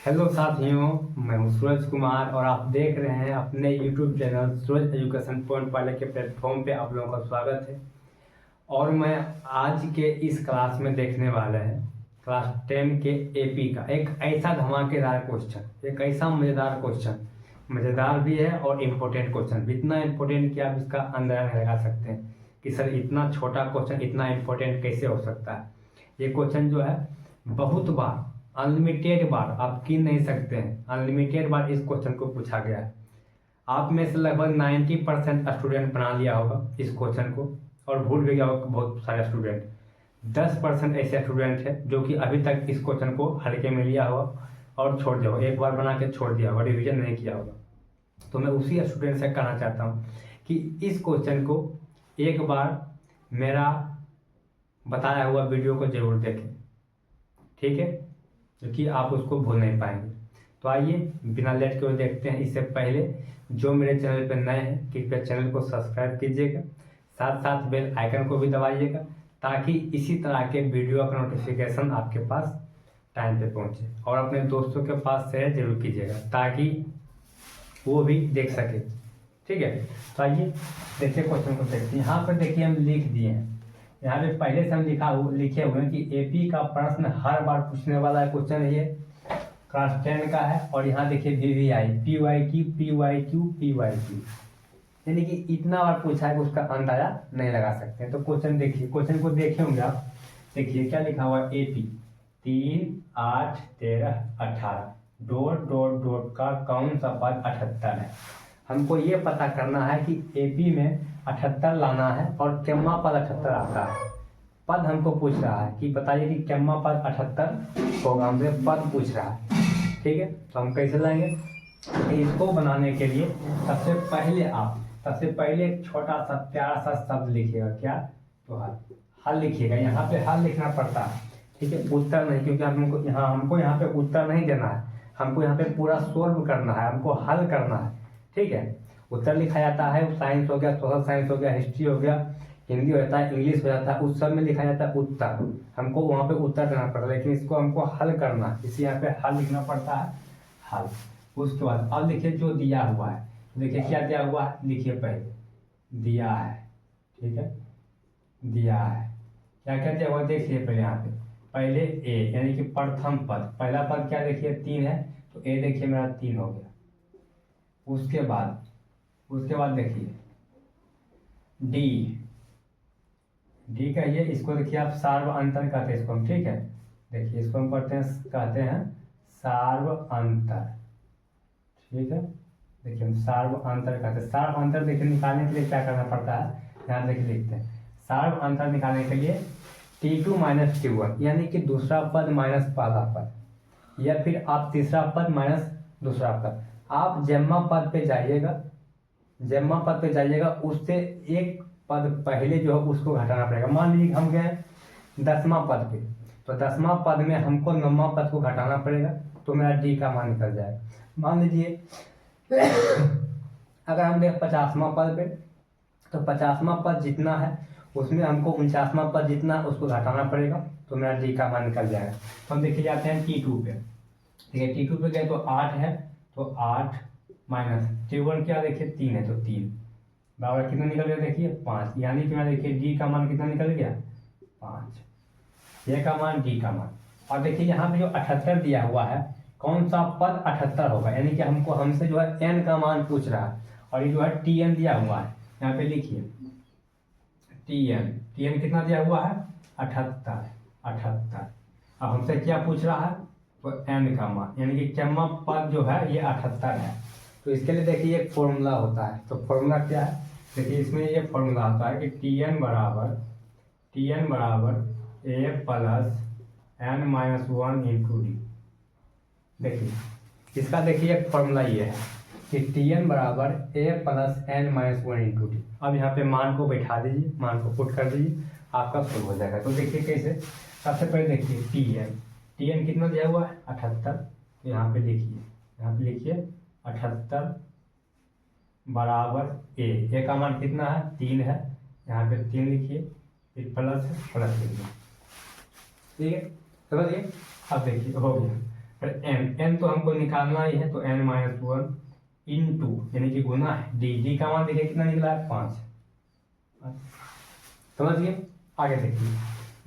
Hello साथियों, मैं हूं सूरज कुमार और आप देख रहे हैं अपने यूट्यूब चैनल सूरज एजुकेशन पॉइंट वाले के प्लेटफॉर्म पे आप लोगों का स्वागत है। और मैं आज के इस क्लास में देखने वाले हैं क्लास 10 के एपी का एक ऐसा धमाकेदार क्वेश्चन, एक ऐसा मज़ेदार क्वेश्चन, मज़ेदार भी है और इम्पोर्टेंट क्वेश्चन भी, इतना इम्पोर्टेंट कि आप इसका अंदाजा नहीं लगा सकते हैं कि सर इतना छोटा क्वेश्चन इतना इम्पोर्टेंट कैसे हो सकता है। ये क्वेश्चन जो है बहुत बार, अनलिमिटेड बार आप गिन नहीं सकते हैं, अनलिमिटेड बार इस क्वेश्चन को पूछा गया है। आप में से लगभग 90% स्टूडेंट बना लिया होगा इस क्वेश्चन को और भूल भी गया होगा बहुत सारे स्टूडेंट। 10% ऐसे स्टूडेंट हैं जो कि अभी तक इस क्वेश्चन को हल्के में लिया होगा और छोड़ दिया होगा, एक बार बना के छोड़ दिया होगा, रिविजन नहीं किया होगा। तो मैं उसी स्टूडेंट से कहना चाहता हूँ कि इस क्वेश्चन को एक बार मेरा बताया हुआ वीडियो को जरूर देखें, ठीक है, क्योंकि आप उसको भूल नहीं पाएंगे। तो आइए बिना लेट के देखते हैं। इससे पहले जो मेरे चैनल पर नए हैं कृपया चैनल को सब्सक्राइब कीजिएगा, साथ साथ बेल आइकन को भी दबाइएगा ताकि इसी तरह के वीडियो का नोटिफिकेशन आपके पास टाइम पे पहुंचे। और अपने दोस्तों के पास शेयर जरूर कीजिएगा ताकि वो भी देख सके, ठीक है। तो आइए देखिए क्वेश्चन को देखते हैं। यहाँ पर देखिए हम लिख दिए हैं, यहाँ पे पहले से हम लिखे हुए हैं कि एपी का प्रश्न हर बार पूछने वाला क्वेश्चन है, ये क्लास 10 का है। और यहाँ देखिए वीवीआई, पीवाईक्यू पीवाईक्यू पीवाईक्यू, यानी कि इतना बार पूछा है कि उसका अंदाजा नहीं लगा सकते हैं। तो क्वेश्चन देखिए, क्वेश्चन को देखे होंगे आप, देखिए क्या लिखा हुआ है, एपी 3, 8, 13, 18 डॉट डॉट डॉट का कौन सा पद 78 है। हमको ये पता करना है कि एपी में 78 लाना है और केम्मा पद 78 आता है। पद हमको पूछ रहा है कि बताइए कि केम्मा पद 78 होगा, हमसे पद पूछ रहा है, ठीक है। तो हम कैसे लाएंगे, इसको बनाने के लिए सबसे पहले एक छोटा सा प्यारा सा शब्द लिखिएगा, क्या, तो हल लिखिएगा। यहाँ पे हल लिखना पड़ता है, ठीक है, उत्तर नहीं, क्योंकि हमको यहाँ पे उत्तर नहीं देना है, हमको यहाँ पे पूरा सोल्व करना है, हमको हल करना है, ठीक है। उत्तर लिखा जाता है, साइंस हो गया, सोशल साइंस हो गया, हिस्ट्री हो गया, हिंदी हो जाता है, इंग्लिश हो जाता है, उस सब में लिखा जाता है उत्तर, हमको वहाँ पे उत्तर देना पड़ता है। लेकिन इसको हमको हल करना है, इसी यहाँ पे हल लिखना पड़ता है, हल। उसके बाद अब देखिए जो दिया हुआ है, देखिए क्या दिया हुआ है, लिखिए पहले दिया है, ठीक है, दिया है, क्या क्या दिया हुआ देखिए पहले। यहाँ पे पहले ए यानी कि प्रथम पद, पहला पद क्या देखिए 3 है, तो ए देखिए मेरा 3 हो गया। उसके बाद देखिए डी कहिए, इसको देखिए आप सार्व अंतर कहते हैं इसको हम, ठीक है। देखिए इसको हम कहते हैं सार्व अंतर, ठीक है। देखिए हम सार्व अंतर कहते हैं। सार्व अंतर देखिए निकालने के लिए क्या करना पड़ता है, यहाँ देखिए लिखते हैं, सार्व अंतर निकालने के लिए T2 माइनस T1 यानी कि दूसरा पद माइनस पहला पद, या फिर आप तीसरा पद माइनस दूसरा पद। आप जेम्मा पद पे जाइएगा, उससे एक पद पहले जो है उसको घटाना पड़ेगा। मान लीजिए हम गए 10वां पद पे, तो 10वां पद में हमको 9वां पद को घटाना पड़ेगा, तो मेरा डी का मान निकल जाएगा। मान लीजिए अगर हम गए 50वां पद पे, तो 50वां पद जितना है उसमें हमको 49वां पद जितना उसको घटाना पड़ेगा, तो मेरा डी का मान निकल जाएगा। तो हम देखिए जाते हैं T2 पे, ठीक है, T2 पे गए तो 8 है, तो 8 माइनस T1 क्या देखिए 3 है, तो 3 बराबर कितना निकल गया देखिए 5, यानी कि मैं देखिए डी का मान कितना निकल गया 5, ए का मान डी का मान। और देखिए यहाँ पे जो 78 दिया हुआ है, कौन सा पद 78 होगा, यानी कि हमसे जो है एन का मान पूछ रहा है, और ये जो है टी एन दिया हुआ है, यहाँ पे लिखिए टी एन कितना दिया हुआ है 78। अब हमसे क्या पूछ रहा है, तो एन का मान, यानी कि केम्मा पद जो है ये 78 है। तो इसके लिए देखिए एक फॉर्मूला होता है, तो फॉर्मूला क्या है, देखिए इसमें ये फॉर्मूला होता है कि टी एन बराबर a plus n minus 1 into d. देखिए इसका देखिए एक फॉर्मूला ये है कि टी एन बराबर a plus n minus 1 into d. अब यहाँ पे मान को बैठा दीजिए, मान को पुट कर दीजिए, आपका सोल्व हो जाएगा। तो देखिए कैसे, सबसे पहले देखिए टी एन कितना दिया हुआ है 78, तो यहाँ पे लिखिए 78 बराबर ए का मान कितना है 3 है, यहाँ पे 3 लिखिए, फिर प्लस लिखिए, ठीक है, समझिए। अब देखिए हो गया, फिर n तो हमको निकालना ही है, तो n-1 इंटू यानी कि गुना है डी का मान देखिए कितना निकला है 5। समझिए आगे देखिए,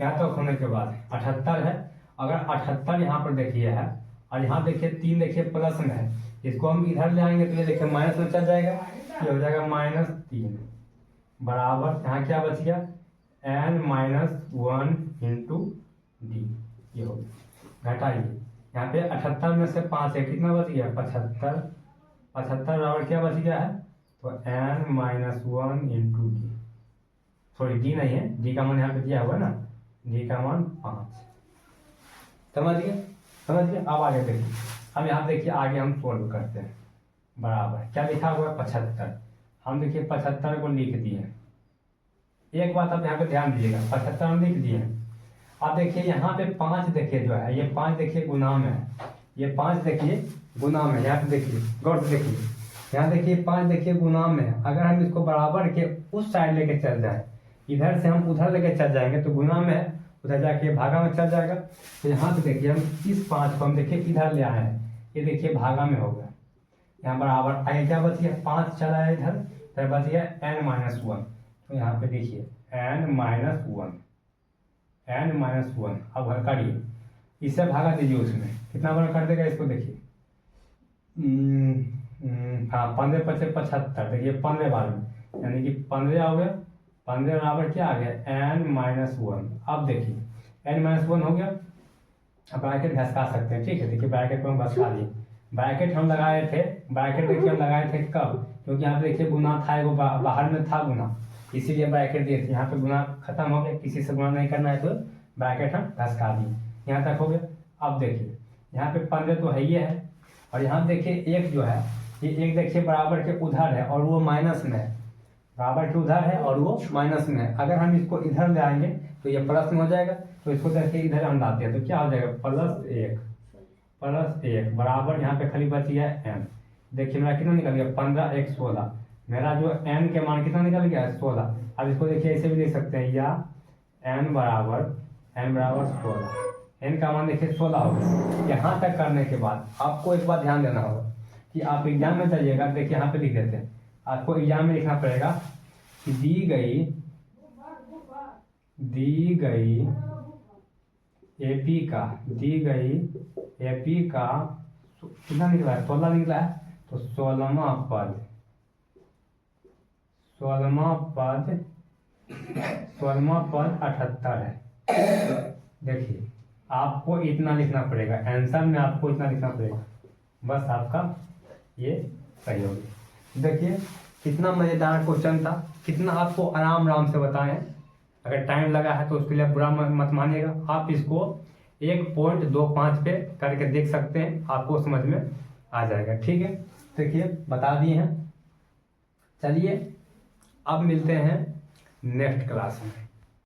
यहाँ तक होने के बाद 78 है। अगर 78 यहाँ पर देखिए है और यहाँ देखिए 3 देखिए प्लस में है, इसको हम इधर ले आएंगे तो ये देखिए माइनस में चल जाएगा, ये हो जाएगा -3 बराबर यहाँ क्या बच गया n-1 इंटू डी। ये हो गया, घटाइए यहाँ पे 78 में से 5 है, कितना बच गया 75। 75 बराबर क्या बच गया है, तो n-1 into D, sorry D नहीं है, डी का मान यहाँ पे दिया हुआ है ना, डी का मान 5। समझिए अब आगे देखिए, अब यहाँ देखिए आगे हम सोल्व करते हैं। बराबर क्या लिखा हुआ है 75, हम देखिए 75 को लिख दिए। एक बात आप यहाँ पे ध्यान दीजिएगा, 75 हम लिख दिए। अब देखिए यहाँ पे 5 देखिए जो है, ये 5 देखिए गुना में है, ये 5 देखिए गुना में, यहाँ पे देखिए गौर से देखिए, यहाँ देखिए 5 देखिए गुना में है। अगर हम इसको बराबर के उस साइड लेके चल जाए, इधर से हम उधर लेके चल जाएंगे तो गुना में है, उधर जाके भागा में चल जाएगा। तो यहाँ पे देखिए हम इस 5 को हम देखिए इधर ले आए हैं, ये देखिए भागा में हो गया, यहाँ बराबर आगे क्या बच गया 5 चला है इधर, फिर बच गया n-1। तो यहाँ पे देखिए n-1 अब घर करिए, इससे भागा दीजिए, उसमें कितना बड़ा कर देगा इसको देखिए, हाँ 15 × 75 देखिए 15 बार में, यानी कि 15 हो गया, 15 बराबर क्या आ गया n-1। अब देखिए n-1 हो गया, अब ब्रैकेट घसका सकते हैं, ठीक है। देखिए ब्रैकेट को हम घसका दिए, ब्रैकेट हम लगाए थे, ब्रैकेट देखिए हम लगाए थे कब, क्योंकि यहाँ पे देखिए गुना था, वो बाहर में था गुना, इसीलिए ब्रैकेट दिए थे। यहाँ पे गुना खत्म हो गया, किसी से गुना नहीं करना है तो ब्रैकेट हम घसका दिए, यहाँ तक हो गया। अब देखिए यहाँ पे 15 तो है ही है, और यहाँ देखिए एक जो है, ये एक देखिए बराबर के उधर है और वो माइनस में है, बराबर के उधर है और वो माइनस में है। अगर हम इसको इधर ले आएंगे तो ये प्लस में हो जाएगा, तो इसको देखिए इधर हम लाते हैं तो क्या हो जाएगा +1 बराबर यहाँ पे खाली बच गया n। देखिए मेरा कितना निकल गया 15 × 16, मेरा जो n के मान कितना निकल गया 16। अब इसको देखिए ऐसे भी लिख सकते हैं, या n बराबर 16, n का मान देखिए 16 हो गया। यहाँ तक करने के बाद आपको एक बात ध्यान देना होगा कि आप एग्जाम में जाइएगा, देखिए यहाँ पे लिख देते हैं, आपको एग्जाम में लिखना पड़ेगा कि दी गई एपी का कितना निकला है 16 निकला है, तो 16वां पद 78 है। देखिए आपको इतना लिखना पड़ेगा, आंसर में आपको इतना लिखना पड़ेगा, बस आपका ये सही हो गया। देखिए कितना मज़ेदार क्वेश्चन था, कितना आपको आराम से बताएं। अगर टाइम लगा है तो उसके लिए बुरा मत मानिएगा, आप इसको 1.25 पे करके देख सकते हैं, आपको समझ में आ जाएगा, ठीक है। देखिए बता दिए हैं, चलिए अब मिलते हैं नेक्स्ट क्लास में।